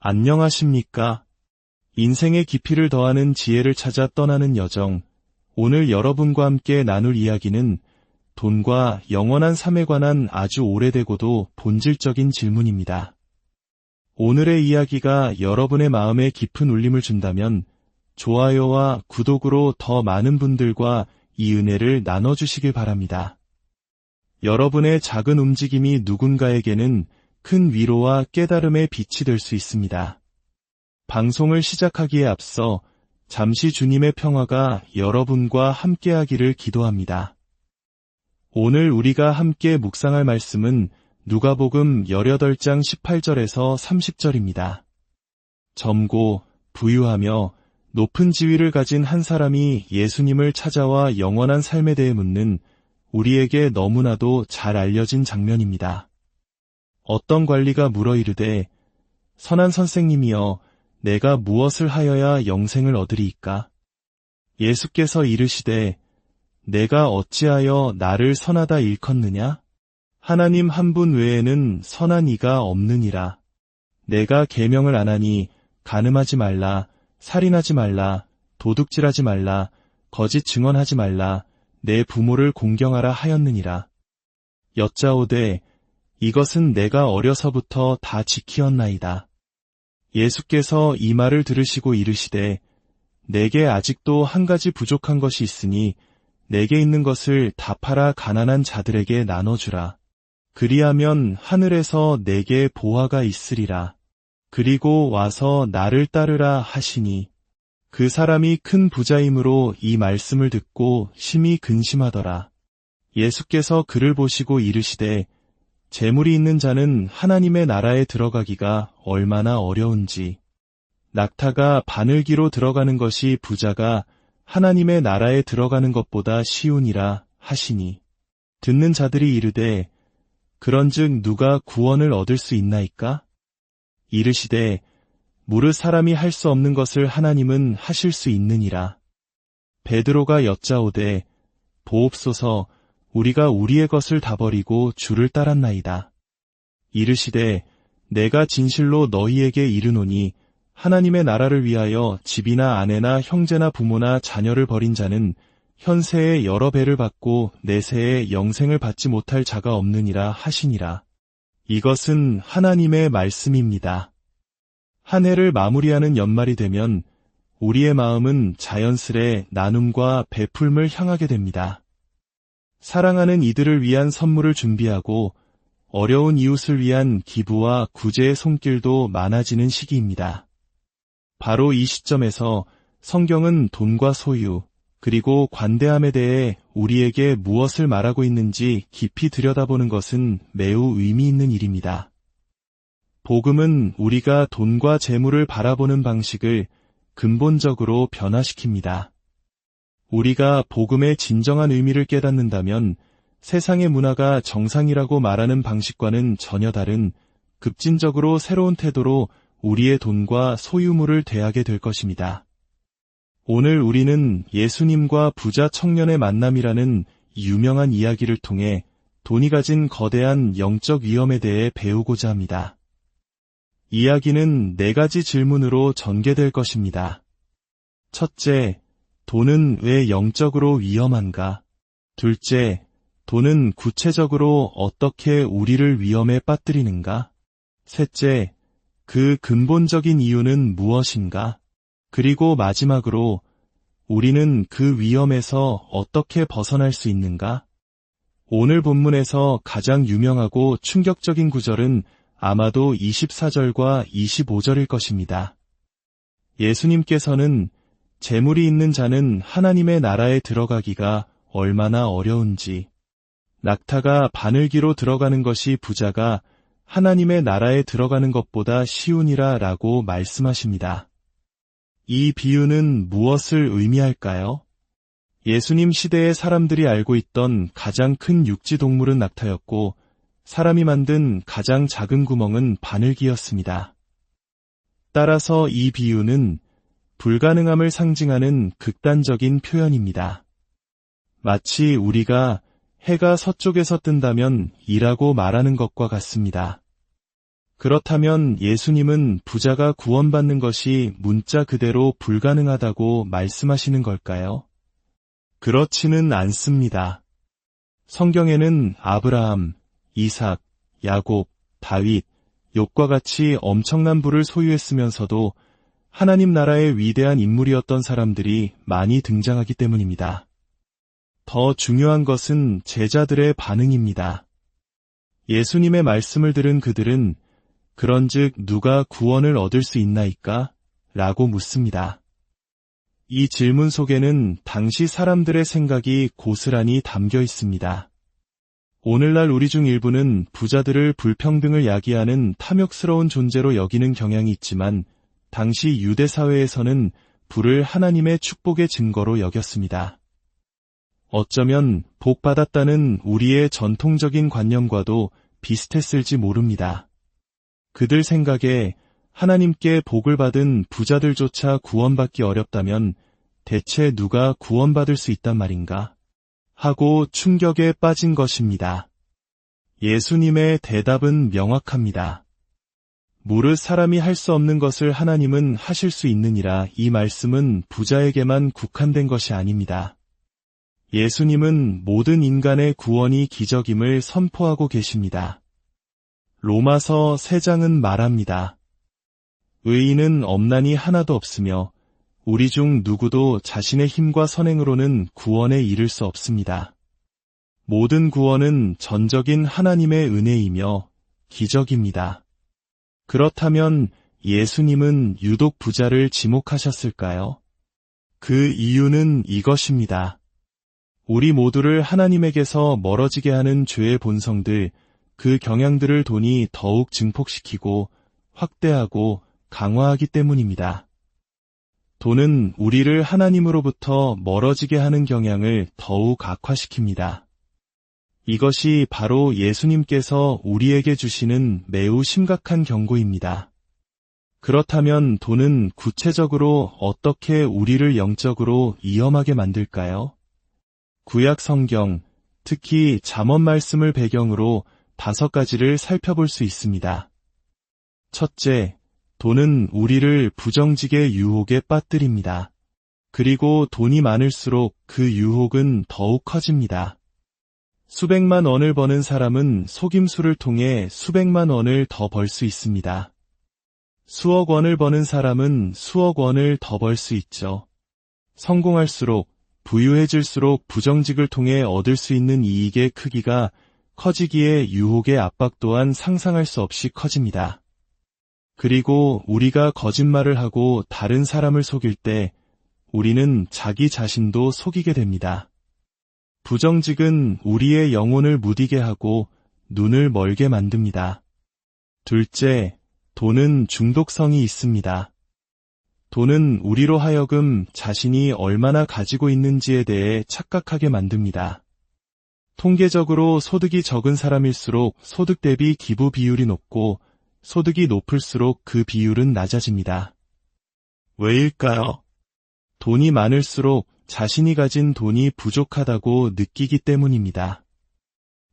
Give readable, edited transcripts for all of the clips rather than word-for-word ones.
안녕하십니까? 인생의 깊이를 더하는 지혜를 찾아 떠나는 여정. 오늘 여러분과 함께 나눌 이야기는 돈과 영원한 삶에 관한 아주 오래되고도 본질적인 질문입니다. 오늘의 이야기가 여러분의 마음에 깊은 울림을 준다면 좋아요와 구독으로 더 많은 분들과 이 은혜를 나눠주시길 바랍니다. 여러분의 작은 움직임이 누군가에게는 큰 위로와 깨달음의 빛이 될 수 있습니다. 방송을 시작하기에 앞서 잠시 주님의 평화가 여러분과 함께하기를 기도합니다. 오늘 우리가 함께 묵상할 말씀은 누가복음 18장 18절에서 30절입니다. 젊고 부유하며 높은 지위를 가진 한 사람이 예수님을 찾아와 영원한 삶에 대해 묻는 우리에게 너무나도 잘 알려진 장면입니다. 어떤 관리가 물어 이르되 선한 선생님이여 내가 무엇을 하여야 영생을 얻으리이까? 예수께서 이르시되 내가 어찌하여 나를 선하다 일컫느냐? 하나님 한 분 외에는 선한 이가 없느니라. 내가 계명을 안 하니 간음하지 말라, 살인하지 말라, 도둑질하지 말라, 거짓 증언하지 말라, 내 부모를 공경하라 하였느니라. 여짜오되 이것은 내가 어려서부터 다 지키었나이다. 예수께서 이 말을 들으시고 이르시되 내게 아직도 한 가지 부족한 것이 있으니 내게 있는 것을 다 팔아 가난한 자들에게 나눠주라. 그리하면 하늘에서 내게 보화가 있으리라. 그리고 와서 나를 따르라 하시니 그 사람이 큰 부자이므로 이 말씀을 듣고 심히 근심하더라. 예수께서 그를 보시고 이르시되 재물이 있는 자는 하나님의 나라에 들어가기가 얼마나 어려운지. 낙타가 바늘기로 들어가는 것이 부자가 하나님의 나라에 들어가는 것보다 쉬우니라 하시니 듣는 자들이 이르되 그런즉 누가 구원을 얻을 수 있나이까? 이르시되 무릇 사람이 할 수 없는 것을 하나님은 하실 수 있느니라. 베드로가 여짜오되 보옵소서 우리가 우리의 것을 다 버리고 주를 따랐나이다. 이르시되 내가 진실로 너희에게 이르노니 하나님의 나라를 위하여 집이나 아내나 형제나 부모나 자녀를 버린 자는 현세에 여러 배를 받고 내세에 영생을 받지 못할 자가 없느니라 하시니라. 이것은 하나님의 말씀입니다. 한 해를 마무리하는 연말이 되면 우리의 마음은 자연스레 나눔과 베풀음을 향하게 됩니다. 사랑하는 이들을 위한 선물을 준비하고 어려운 이웃을 위한 기부와 구제의 손길도 많아지는 시기입니다. 바로 이 시점에서 성경은 돈과 소유, 그리고 관대함에 대해 우리에게 무엇을 말하고 있는지 깊이 들여다보는 것은 매우 의미 있는 일입니다. 복음은 우리가 돈과 재물을 바라보는 방식을 근본적으로 변화시킵니다. 우리가 복음의 진정한 의미를 깨닫는다면 세상의 문화가 정상이라고 말하는 방식과는 전혀 다른 급진적으로 새로운 태도로 우리의 돈과 소유물을 대하게 될 것입니다. 오늘 우리는 예수님과 부자 청년의 만남이라는 유명한 이야기를 통해 돈이 가진 거대한 영적 위험에 대해 배우고자 합니다. 이야기는 4가지 질문으로 전개될 것입니다. 첫째, 돈은 왜 영적으로 위험한가? 둘째, 돈은 구체적으로 어떻게 우리를 위험에 빠뜨리는가? 셋째, 그 근본적인 이유는 무엇인가? 그리고 마지막으로 우리는 그 위험에서 어떻게 벗어날 수 있는가? 오늘 본문에서 가장 유명하고 충격적인 구절은 아마도 24절과 25절일 것입니다. 예수님께서는 재물이 있는 자는 하나님의 나라에 들어가기가 얼마나 어려운지, 낙타가 바늘기로 들어가는 것이 부자가 하나님의 나라에 들어가는 것보다 쉬우니라 라고 말씀하십니다. 이 비유는 무엇을 의미할까요? 예수님 시대의 사람들이 알고 있던 가장 큰 육지 동물은 낙타였고 사람이 만든 가장 작은 구멍은 바늘기였습니다. 따라서 이 비유는 불가능함을 상징하는 극단적인 표현입니다. 마치 우리가 해가 서쪽에서 뜬다면 이라고 말하는 것과 같습니다. 그렇다면 예수님은 부자가 구원받는 것이 문자 그대로 불가능하다고 말씀하시는 걸까요? 그렇지는 않습니다. 성경에는 아브라함, 이삭, 야곱, 다윗, 욥과 같이 엄청난 부를 소유했으면서도 하나님 나라의 위대한 인물이었던 사람들이 많이 등장하기 때문입니다. 더 중요한 것은 제자들의 반응입니다. 예수님의 말씀을 들은 그들은 그런즉 누가 구원을 얻을 수 있나이까? 라고 묻습니다. 이 질문 속에는 당시 사람들의 생각이 고스란히 담겨 있습니다. 오늘날 우리 중 일부는 부자들을 불평등을 야기하는 탐욕스러운 존재로 여기는 경향이 있지만 당시 유대 사회에서는 부를 하나님의 축복의 증거로 여겼습니다. 어쩌면 복 받았다는 우리의 전통적인 관념과도 비슷했을지 모릅니다. 그들 생각에 하나님께 복을 받은 부자들조차 구원받기 어렵다면 대체 누가 구원받을 수 있단 말인가? 하고 충격에 빠진 것입니다. 예수님의 대답은 명확합니다. 무릇 사람이 할 수 없는 것을 하나님은 하실 수 있느니라. 이 말씀은 부자에게만 국한된 것이 아닙니다. 예수님은 모든 인간의 구원이 기적임을 선포하고 계십니다. 로마서 3장은 말합니다. 의인은 없나니 하나도 없으며 우리 중 누구도 자신의 힘과 선행으로는 구원에 이를 수 없습니다. 모든 구원은 전적인 하나님의 은혜이며 기적입니다. 그렇다면 예수님은 유독 부자를 지목하셨을까요? 그 이유는 이것입니다. 우리 모두를 하나님에게서 멀어지게 하는 죄의 본성들, 그 경향들을 돈이 더욱 증폭시키고 확대하고 강화하기 때문입니다. 돈은 우리를 하나님으로부터 멀어지게 하는 경향을 더욱 악화시킵니다. 이것이 바로 예수님께서 우리에게 주시는 매우 심각한 경고입니다. 그렇다면 돈은 구체적으로 어떻게 우리를 영적으로 위험하게 만들까요? 구약 성경, 특히 잠언 말씀을 배경으로 5가지를 살펴볼 수 있습니다. 첫째, 돈은 우리를 부정직의 유혹에 빠뜨립니다. 그리고 돈이 많을수록 그 유혹은 더욱 커집니다. 수백만 원을 버는 사람은 속임수를 통해 수백만 원을 더 벌 수 있습니다. 수억 원을 버는 사람은 수억 원을 더 벌 수 있죠. 성공할수록, 부유해질수록 부정직을 통해 얻을 수 있는 이익의 크기가 커지기에 유혹의 압박 또한 상상할 수 없이 커집니다. 그리고 우리가 거짓말을 하고 다른 사람을 속일 때 우리는 자기 자신도 속이게 됩니다. 부정직은 우리의 영혼을 무디게 하고 눈을 멀게 만듭니다. 둘째, 돈은 중독성이 있습니다. 돈은 우리로 하여금 자신이 얼마나 가지고 있는지에 대해 착각하게 만듭니다. 통계적으로 소득이 적은 사람일수록 소득 대비 기부 비율이 높고 소득이 높을수록 그 비율은 낮아집니다. 왜일까요? 돈이 많을수록 자신이 가진 돈이 부족하다고 느끼기 때문입니다.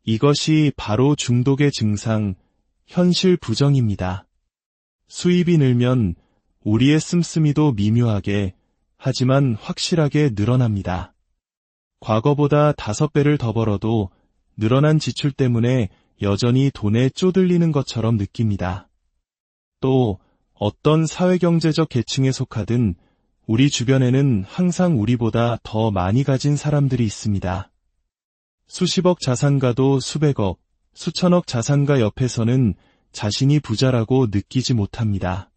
이것이 바로 중독의 증상, 현실 부정입니다. 수입이 늘면 우리의 씀씀이도 미묘하게, 하지만 확실하게 늘어납니다. 과거보다 5배를 더 벌어도 늘어난 지출 때문에 여전히 돈에 쪼들리는 것처럼 느낍니다. 또 어떤 사회경제적 계층에 속하든 우리 주변에는 항상 우리보다 더 많이 가진 사람들이 있습니다. 수십억 자산가도 수백억, 수천억 자산가 옆에서는 자신이 부자라고 느끼지 못합니다.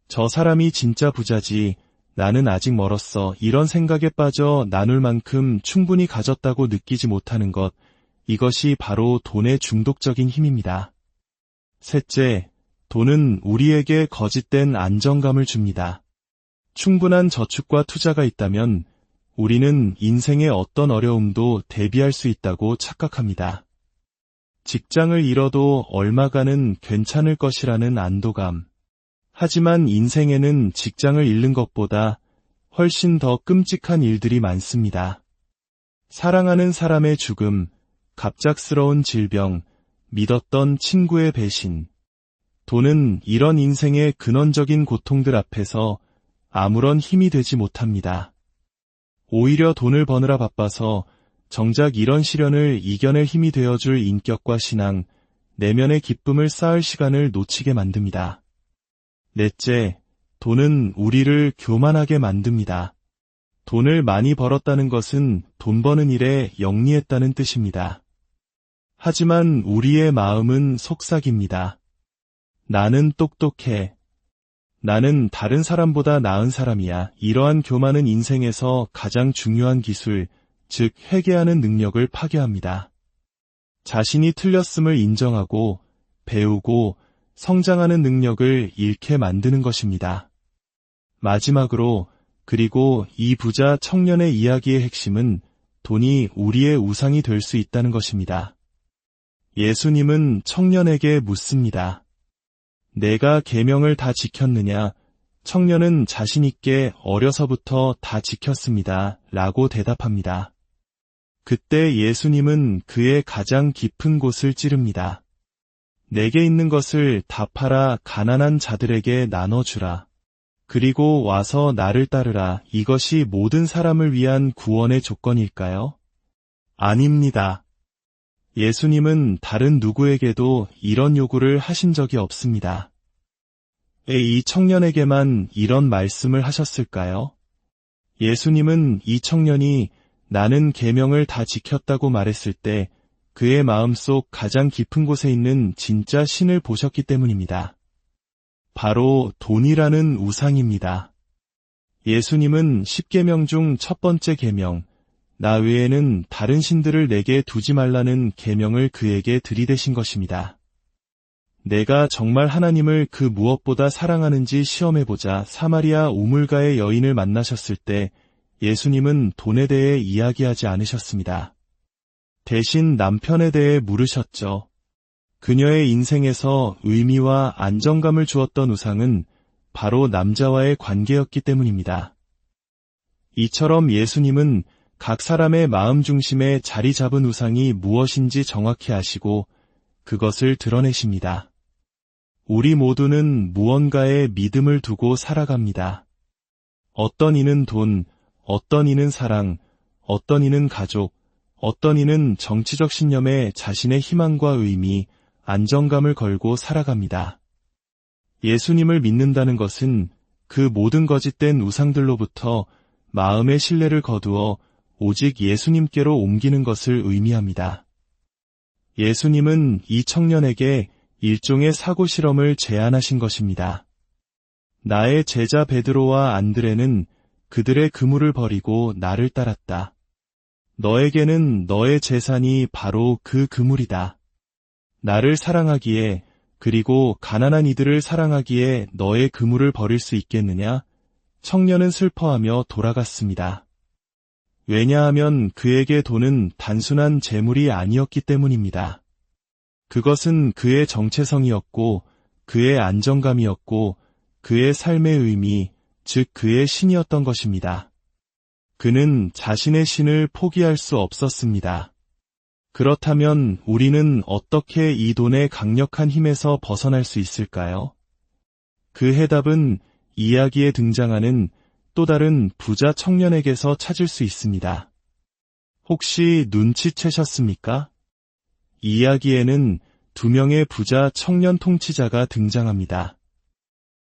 저 사람이 진짜 부자지, 나는 아직 멀었어. 이런 생각에 빠져 나눌 만큼 충분히 가졌다고 느끼지 못하는 것, 이것이 바로 돈의 중독적인 힘입니다. 셋째, 돈은 우리에게 거짓된 안정감을 줍니다. 충분한 저축과 투자가 있다면 우리는 인생의 어떤 어려움도 대비할 수 있다고 착각합니다. 직장을 잃어도 얼마간은 괜찮을 것이라는 안도감. 하지만 인생에는 직장을 잃는 것보다 훨씬 더 끔찍한 일들이 많습니다. 사랑하는 사람의 죽음, 갑작스러운 질병, 믿었던 친구의 배신. 돈은 이런 인생의 근원적인 고통들 앞에서 아무런 힘이 되지 못합니다. 오히려 돈을 버느라 바빠서 정작 이런 시련을 이겨낼 힘이 되어줄 인격과 신앙, 내면의 기쁨을 쌓을 시간을 놓치게 만듭니다. 넷째, 돈은 우리를 교만하게 만듭니다. 돈을 많이 벌었다는 것은 돈 버는 일에 영리했다는 뜻입니다. 하지만 우리의 마음은 속삭입니다. 나는 똑똑해. 나는 다른 사람보다 나은 사람이야. 이러한 교만은 인생에서 가장 중요한 기술, 즉 회개하는 능력을 파괴합니다. 자신이 틀렸음을 인정하고 배우고 성장하는 능력을 잃게 만드는 것입니다. 마지막으로, 그리고 이 부자 청년의 이야기의 핵심은 돈이 우리의 우상이 될 수 있다는 것입니다. 예수님은 청년에게 묻습니다. 내가 계명을 다 지켰느냐? 청년은 자신있게 어려서부터 다 지켰습니다. 라고 대답합니다. 그때 예수님은 그의 가장 깊은 곳을 찌릅니다. 내게 있는 것을 다 팔아 가난한 자들에게 나눠주라. 그리고 와서 나를 따르라. 이것이 모든 사람을 위한 구원의 조건일까요? 아닙니다. 예수님은 다른 누구에게도 이런 요구를 하신 적이 없습니다. 왜 이 청년에게만 이런 말씀을 하셨을까요? 예수님은 이 청년이 나는 계명을 다 지켰다고 말했을 때 그의 마음속 가장 깊은 곳에 있는 진짜 신을 보셨기 때문입니다. 바로 돈이라는 우상입니다. 예수님은 10계명 중 첫 번째 계명, 나 외에는 다른 신들을 내게 두지 말라는 계명을 그에게 들이대신 것입니다. 내가 정말 하나님을 그 무엇보다 사랑하는지 시험해보자. 사마리아 우물가의 여인을 만나셨을 때 예수님은 돈에 대해 이야기하지 않으셨습니다. 대신 남편에 대해 물으셨죠. 그녀의 인생에서 의미와 안정감을 주었던 우상은 바로 남자와의 관계였기 때문입니다. 이처럼 예수님은 각 사람의 마음 중심에 자리 잡은 우상이 무엇인지 정확히 아시고 그것을 드러내십니다. 우리 모두는 무언가에 믿음을 두고 살아갑니다. 어떤 이는 돈, 어떤 이는 사랑, 어떤 이는 가족, 어떤 이는 정치적 신념에 자신의 희망과 의미, 안정감을 걸고 살아갑니다. 예수님을 믿는다는 것은 그 모든 거짓된 우상들로부터 마음의 신뢰를 거두어 오직 예수님께로 옮기는 것을 의미합니다. 예수님은 이 청년에게 일종의 사고 실험을 제안하신 것입니다. 나의 제자 베드로와 안드레는 그들의 그물을 버리고 나를 따랐다. 너에게는 너의 재산이 바로 그 그물이다. 나를 사랑하기에 그리고 가난한 이들을 사랑하기에 너의 그물을 버릴 수 있겠느냐? 청년은 슬퍼하며 돌아갔습니다. 왜냐하면 그에게 돈은 단순한 재물이 아니었기 때문입니다. 그것은 그의 정체성이었고 그의 안정감이었고 그의 삶의 의미, 즉 그의 신이었던 것입니다. 그는 자신의 신을 포기할 수 없었습니다. 그렇다면 우리는 어떻게 이 돈의 강력한 힘에서 벗어날 수 있을까요? 그 해답은 이야기에 등장하는 또 다른 부자 청년에게서 찾을 수 있습니다. 혹시 눈치채셨습니까? 이야기에는 두 명의 부자 청년 통치자가 등장합니다.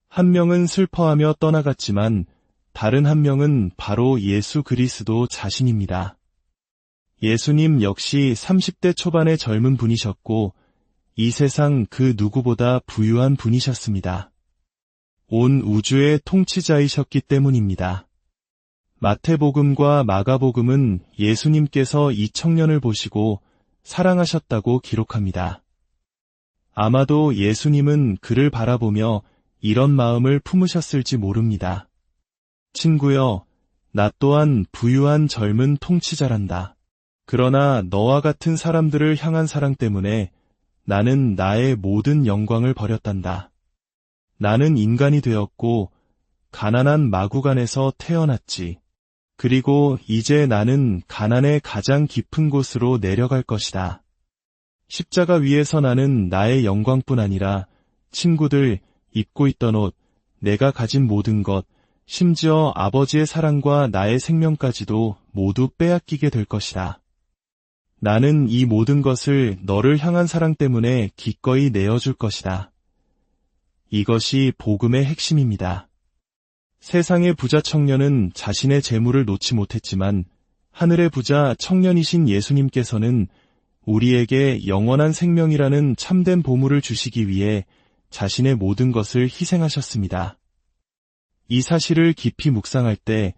한 명은 슬퍼하며 떠나갔지만 다른 한 명은 바로 예수 그리스도 자신입니다. 예수님 역시 30대 초반의 젊은 분이셨고 이 세상 그 누구보다 부유한 분이셨습니다. 온 우주의 통치자이셨기 때문입니다. 마태복음과 마가복음은 예수님께서 이 청년을 보시고 사랑하셨다고 기록합니다. 아마도 예수님은 그를 바라보며 이런 마음을 품으셨을지 모릅니다. 친구여, 나 또한 부유한 젊은 통치자란다. 그러나 너와 같은 사람들을 향한 사랑 때문에 나는 나의 모든 영광을 버렸단다. 나는 인간이 되었고 가난한 마구간에서 태어났지. 그리고 이제 나는 가난의 가장 깊은 곳으로 내려갈 것이다. 십자가 위에서 나는 나의 영광뿐 아니라 친구들, 입고 있던 옷, 내가 가진 모든 것, 심지어 아버지의 사랑과 나의 생명까지도 모두 빼앗기게 될 것이다. 나는 이 모든 것을 너를 향한 사랑 때문에 기꺼이 내어줄 것이다. 이것이 복음의 핵심입니다. 세상의 부자 청년은 자신의 재물을 놓지 못했지만 하늘의 부자 청년이신 예수님께서는 우리에게 영원한 생명이라는 참된 보물을 주시기 위해 자신의 모든 것을 희생하셨습니다. 이 사실을 깊이 묵상할 때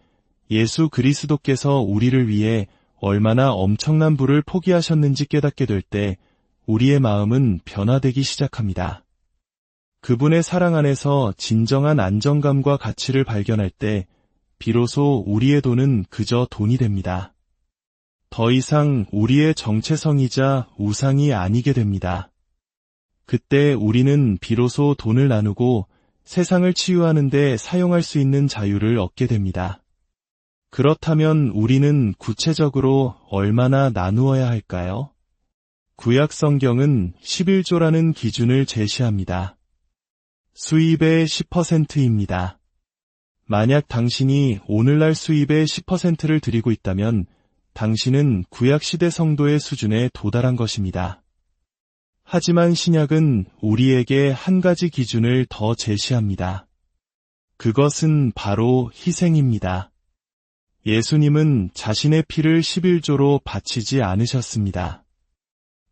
예수 그리스도께서 우리를 위해 얼마나 엄청난 부를 포기하셨는지 깨닫게 될 때 우리의 마음은 변화되기 시작합니다. 그분의 사랑 안에서 진정한 안정감과 가치를 발견할 때 비로소 우리의 돈은 그저 돈이 됩니다. 더 이상 우리의 정체성이자 우상이 아니게 됩니다. 그때 우리는 비로소 돈을 나누고 세상을 치유하는 데 사용할 수 있는 자유를 얻게 됩니다. 그렇다면 우리는 구체적으로 얼마나 나누어야 할까요? 구약 성경은 11조라는 기준을 제시합니다. 수입의 10%입니다. 만약 당신이 오늘날 수입의 10%를 드리고 있다면 당신은 구약시대 성도의 수준에 도달한 것입니다. 하지만 신약은 우리에게 한 가지 기준을 더 제시합니다. 그것은 바로 희생입니다. 예수님은 자신의 피를 11조로 바치지 않으셨습니다.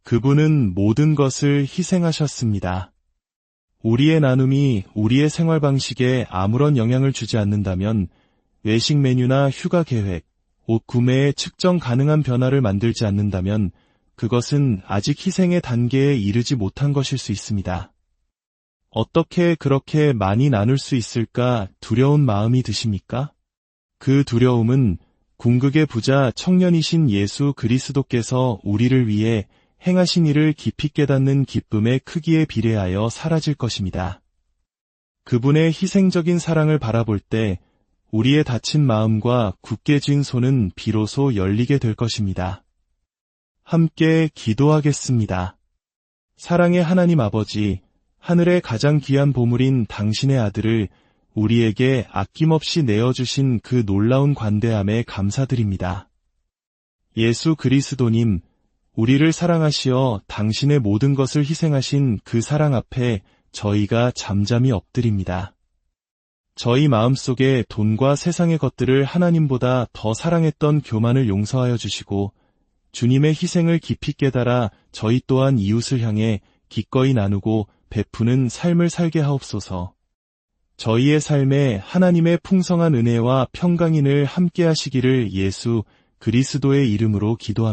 그분은 모든 것을 희생하셨습니다. 우리의 나눔이 우리의 생활 방식에 아무런 영향을 주지 않는다면 외식 메뉴나 휴가 계획, 옷 구매에 측정 가능한 변화를 만들지 않는다면 그것은 아직 희생의 단계에 이르지 못한 것일 수 있습니다. 어떻게 그렇게 많이 나눌 수 있을까 두려운 마음이 드십니까? 그 두려움은 궁극의 부자 청년이신 예수 그리스도께서 우리를 위해 행하신 일을 깊이 깨닫는 기쁨의 크기에 비례하여 사라질 것입니다. 그분의 희생적인 사랑을 바라볼 때 우리의 다친 마음과 굳게 쥔 손은 비로소 열리게 될 것입니다. 함께 기도하겠습니다. 사랑의 하나님 아버지, 하늘의 가장 귀한 보물인 당신의 아들을 우리에게 아낌없이 내어주신 그 놀라운 관대함에 감사드립니다. 예수 그리스도님, 우리를 사랑하시어 당신의 모든 것을 희생하신 그 사랑 앞에 저희가 잠잠히 엎드립니다. 저희 마음속에 돈과 세상의 것들을 하나님보다 더 사랑했던 교만을 용서하여 주시고 주님의 희생을 깊이 깨달아 저희 또한 이웃을 향해 기꺼이 나누고 베푸는 삶을 살게 하옵소서. 저희의 삶에 하나님의 풍성한 은혜와 평강인을 함께 하시기를 예수 그리스도의 이름으로 기도합니다.